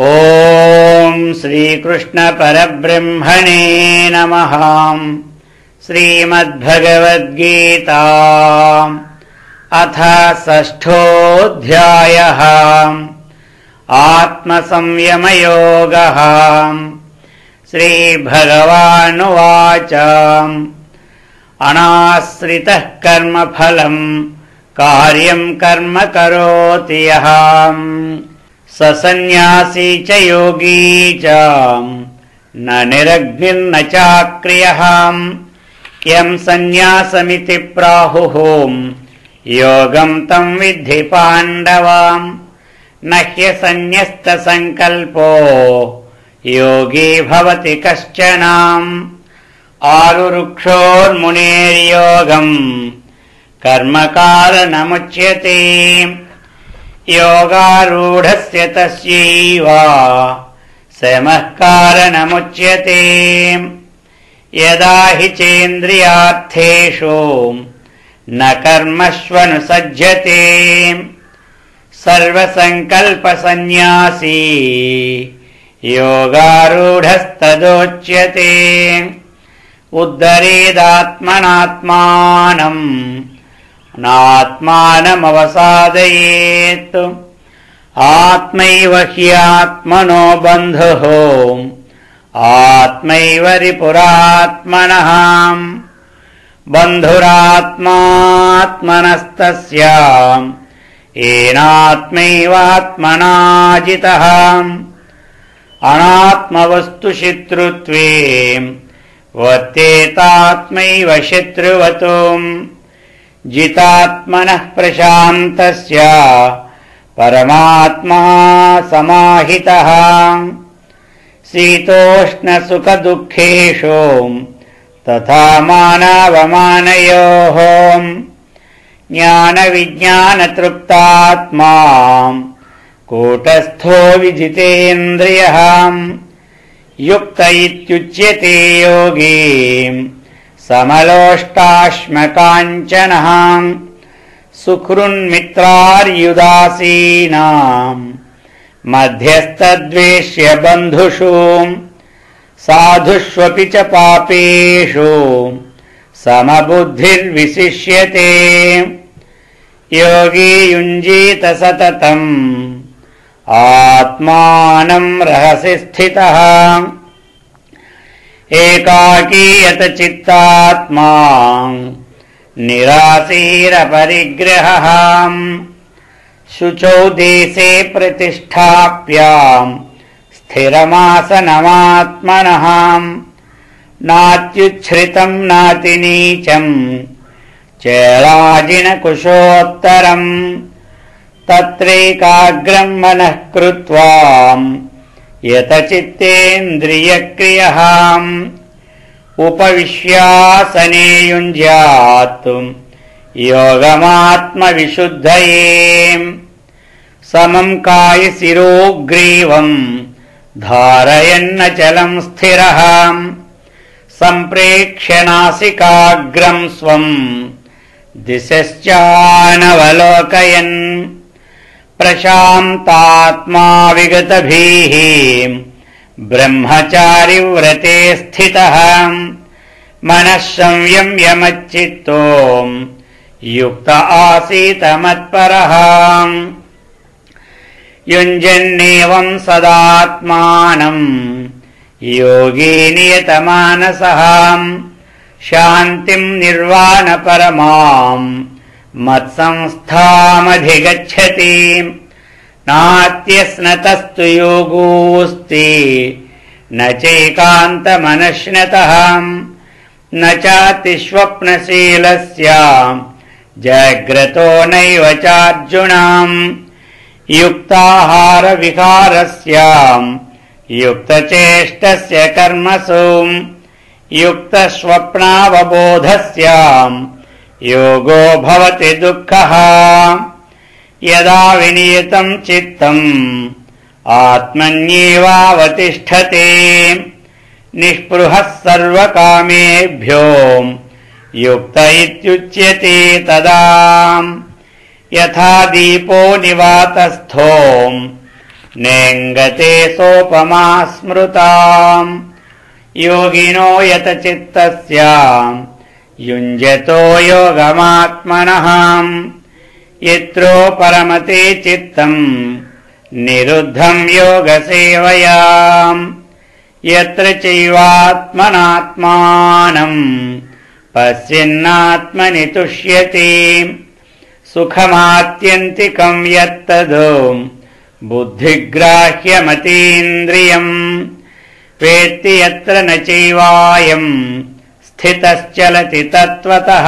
ओम श्रीकृष्ण परब्रह्मणे नमः। श्रीमद्भगवद्गीता अथ षष्ठोऽध्यायः आत्मसंयमयोगः। श्रीभगवानुवाच अनाश्रितः कर्मफलम् कार्यं कर्म करोति यः स सन्न्यासी च योगी च न निरग्निर्न चाक्रियः। यं सन्न्यासमिति प्राहुः योगं तं विद्धि पाण्डव। न ह्यसन्न्यस्तसङ्कल्पो योगी भवति कश्चन। आरुरुक्षोर्मुनेर्योगम् कर्मकारणमुच्यते। योगारूढस्य तस्यैव शमः कारणमुच्यते। यदा हि चेन्द्रियार्थेषु न कर्मष्वनुसज्जते सर्वसङ्कल्पसन्न्यासी योगारूढस्तदोच्यते। उद्धरेदात्मनात्मानम् नात्मानमवसादयेत्। आत्मैव ह्यात्मनो बन्धुः आत्मैव रिपुरात्मनः। बन्धुरात्मात्मनस्तस्य येनात्मैवात्मना जितः। अनात्मवस्तु शत्रुत्वे वर्तेतात्मैव शत्रुवत्। जितात्मनः प्रशान्तस्य परमात्मा समाहितः। शीतोष्णसुखदुःखेषु तथा मानावमानयोः ज्ञानविज्ञानतृप्तात्मा कूटस्थो विजितेन्द्रियः। युक्त इत्युच्यते योगी समलोष्टाश्मकाञ्चनः। सुहृन्मित्रार्युदासीनाम् मध्यस्थद्वेष्य बन्धुषु। साधुष्वपि च पापेषु समबुद्धिर्विशिष्यते। योगी युञ्जीत सततम् आत्मानं रहसि स्थितः। एकाकीयत चित्तात्मा निराशीरपरिग्रहः। शुचौ देशे प्रतिष्ठाप्याम् स्थिरमासनमात्मनः। नात्युच्छ्रितं नातिनीचं चेलाजिनकुशोत्तरम्। तत्रैकाग्रं मनः कृत्वा यतचित्तेन्द्रियक्रियः। उपविश्यासने युञ्ज्यात् योगमात्मविशुद्धये। समं कायशिरोग्रीवं धारयन्नचलं स्थिरः। सम्प्रेक्ष्य नासिकाग्रं स्वं दिशश्चानवलोकयन्। प्रशान्तात्मा विगतभीः ब्रह्मचारिव्रते स्थितः। मनः संयम्य मच्चित्तो युक्त आसीत मत्परः। युञ्जन्नेवं सदात्मानं योगी नियतमानसः। शान्तिं निर्वाणपरमां मत्संस्थामधिगच्छति। नात्यस्नतस्तु योगोऽस्ति न चैकान्तमनश्नतः। न चातिस्वप्नशीलस्य जाग्रतो नैव चार्जुन। युक्ताहारविहारस्य युक्तचेष्टस्य कर्मसु युक्तस्वप्नावबोधस्य योगो भवति दुःखः। यदा विनियतं चित्तम् आत्मन्येवावतिष्ठते। निःस्पृहः सर्वकामेभ्यो युक्त इत्युच्यते तदा। यथा दीपो निवातस्थो नेङ्गते सोपमा स्मृताम् योगिनो यतचित्तस्य युञ्जतो योगमात्मनः यत्रो परमते चित्तम् निरुद्धं योगसेवया यत्र चैवात्मनात्मानम् पश्यन्नात्मनि तुष्यति सुखमात्यन्तिकं यत्तद् बुद्धिग्राह्यमतीन्द्रियम् वेत्ति यत्र न चैवायम् स्थितश्चलति तत्त्वतः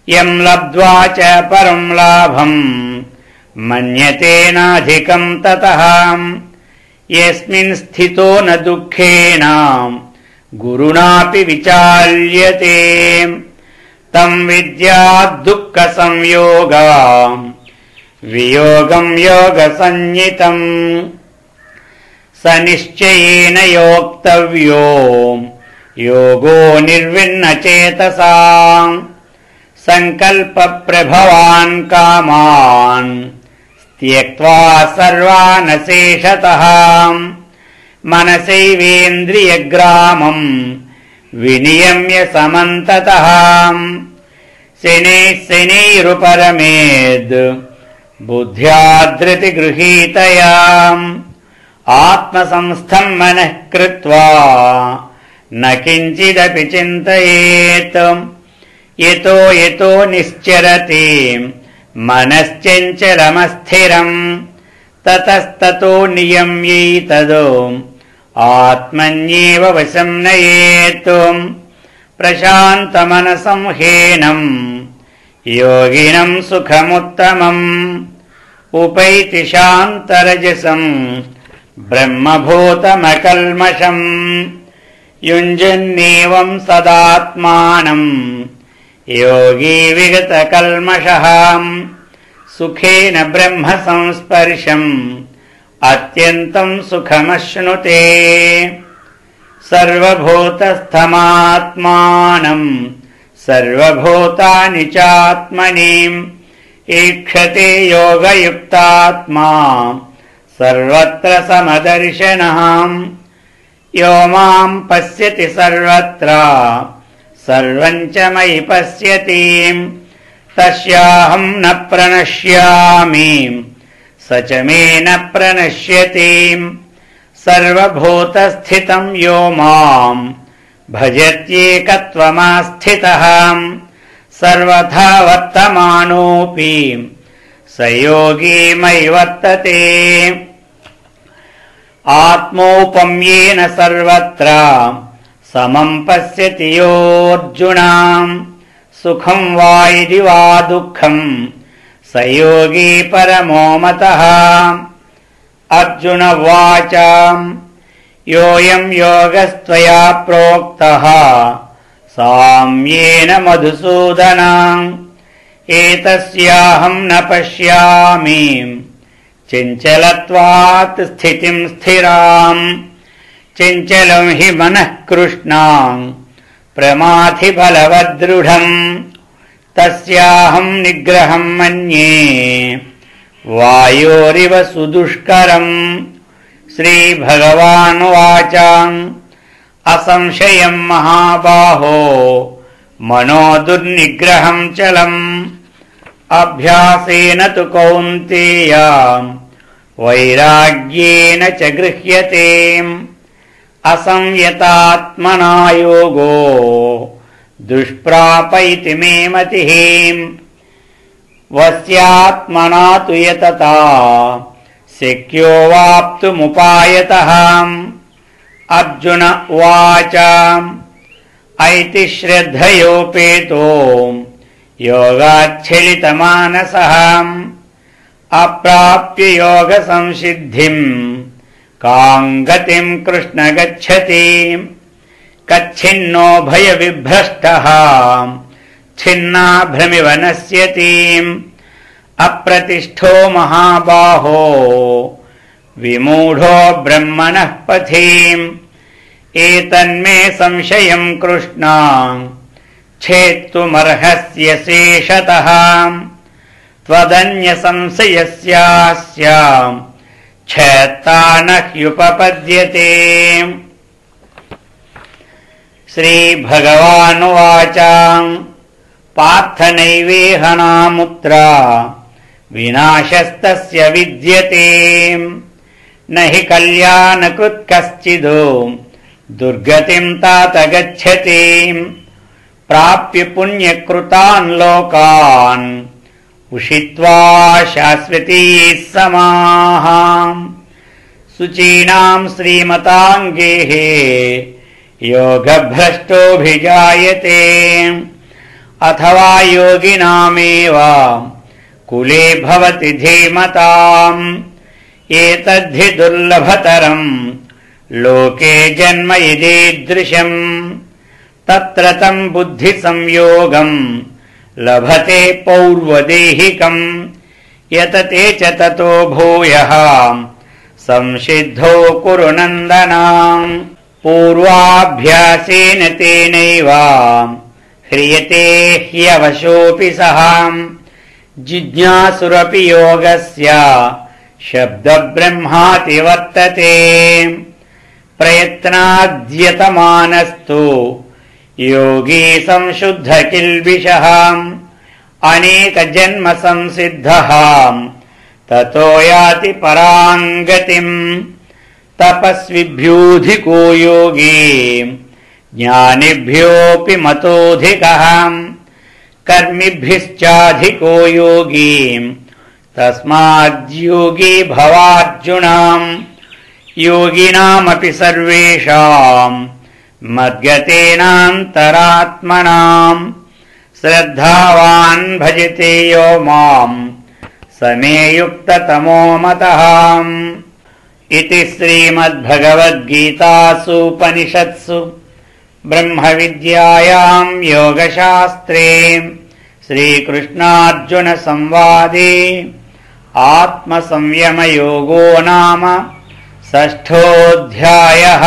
यं लब्ध्वा च परं लाभम् मन्यते नाधिकं ततः यस्मिन् स्थितो न दुःखेन गुरुणापि विचाल्यते तं विद्यात् दुःखसंयोगम् वियोगं योगसंज्ञितम् स निश्चयेन योक्तव्यो योगो निर्विण्णचेतसा संकल्पप्रभवान् कामान् त्यक्त्वा सर्वान् शेषतः मनसैवेन्द्रियग्रामम् विनियम्य समन्ततः शनैरुपरमेद् बुद्ध्या धृतिगृहीतया आत्मसंस्थं मनः कृत्वा न किञ्चिदपि चिन्तयेत् यतो यतो निश्चरति मनश्चञ्चलमस्थिरम् ततस्ततो नियम्यैतद् आत्मन्येव वशं नयेत् प्रशान्तमनसं ह्येनं योगिनं सुखमुत्तमम् उपैति शान्तरजसम् ब्रह्मभूतमकल्मषम् युञ्जन्नेवं सदात्मानम् योगी विगतकल्मषः सुखेन ब्रह्म संस्पर्शम् अत्यन्तं सुखमश्नुते सर्वभूतस्थमात्मानम् सर्वभूतानि चात्मनि ईक्षते योगयुक्तात्मा सर्वत्र समदर्शनः यो मां पश्यति सर्वत्र सर्वं च मयि पश्यति तस्याहं न प्रणश्यामि स च मे न प्रणश्यति सर्वभूतस्थितं यो मां भजत्येकत्वमास्थितः सर्वथा वर्तमानोऽपि स योगी मयि वर्तते आत्मौपम्येन सर्वत्र समं पश्यति योऽर्जुना सुखं वा यदि वा दुःखं स योगी परमो मतः अर्जुन उवाच योऽयं योगस्त्वया प्रोक्तः साम्येन मधुसूदन एतस्याहं न पश्यामि चञ्चलत्वात् स्थितिं स्थिराम् चञ्चलं हि मनः कृष्णां प्रमाथि बलवदृढम् तस्याहं निग्रहं मन्ये वायोरिव सुदुष्करम् श्रीभगवानुवाच असंशयं महाबाहो मनो दुर्निग्रहं चलम् अभ्यासेन तु कौन्तेय वैराग्येन च गृह्यते असंयतात्मना योगो दुष्प्राप इति मे मतिः वस्यात्मना तु यतता शक्यो वाप्तुमुपायतः अर्जुन उवाच ऐति श्रद्धयोपेतो योगाच्छलितमानसः अप्राप्य योगसंसिद्धिम् कां गतिं कृष्ण गच्छति कच्छिन्नो भयविभ्रष्टः छिन्नाभ्रमिव नश्यति अप्रतिष्ठो महाबाहो विमूढो ब्रह्मणः पथि एतन्मे संशयं कृष्ण छेत्तुमर्हस्य शेषतः त्वदन्यसंशयस्यास्य क्षेत्ता न ह्युपपद्यते। श्रीभगवानुवाच पार्थ नैवेह नामुत्र विनाशस्तस्य विद्यते। न हि कल्याणकृत् कश्चिद् दुर्गतिं तात गच्छति। प्राप्य पुण्यकृतान् लोकान् उषित्वा शाश्वतीः समाः। शुचीनां श्रीमताङ्गेः योगभ्रष्टोऽभिजायते। अथवा योगिनामेव कुले भवति धीमताम्। एतद्धि दुर्लभतरम् लोके जन्म यदीदृशम्। तत्र तम् बुद्धिसंयोगम् लभते पौर्वदेहिकम्। यतते च ततो भूयः संसिद्धो कुरु नन्दन। पूर्वाभ्यासेन तेनैव ह्रियते ह्यवशोऽपि सः। जिज्ञासुरपि योगस्य शब्दब्रह्माति वर्तते। प्रयत्नाद्यतमानस्तु योगी संशुद्ध किल्बिषः। अनेकजन्म संसिद्धः ततो याति पराम् गतिम्। तपस्विभ्योऽधिको योगी ज्ञानिभ्योऽपि मतोऽधिकः। कर्मिभ्यश्चाधिको योगी तस्माद्योगी भवार्जुन। योगिनामपि सर्वेषाम् मद्गतेनान्तरात्मनाम्। श्रद्धावान् भजते यो माम् समे युक्ततमो मतः। इति श्रीमद्भगवद्गीतासूपनिषत्सु ब्रह्मविद्यायां योगशास्त्रे श्रीकृष्णार्जुनसंवादे आत्मसंयमयोगो नाम षष्ठोऽध्यायः।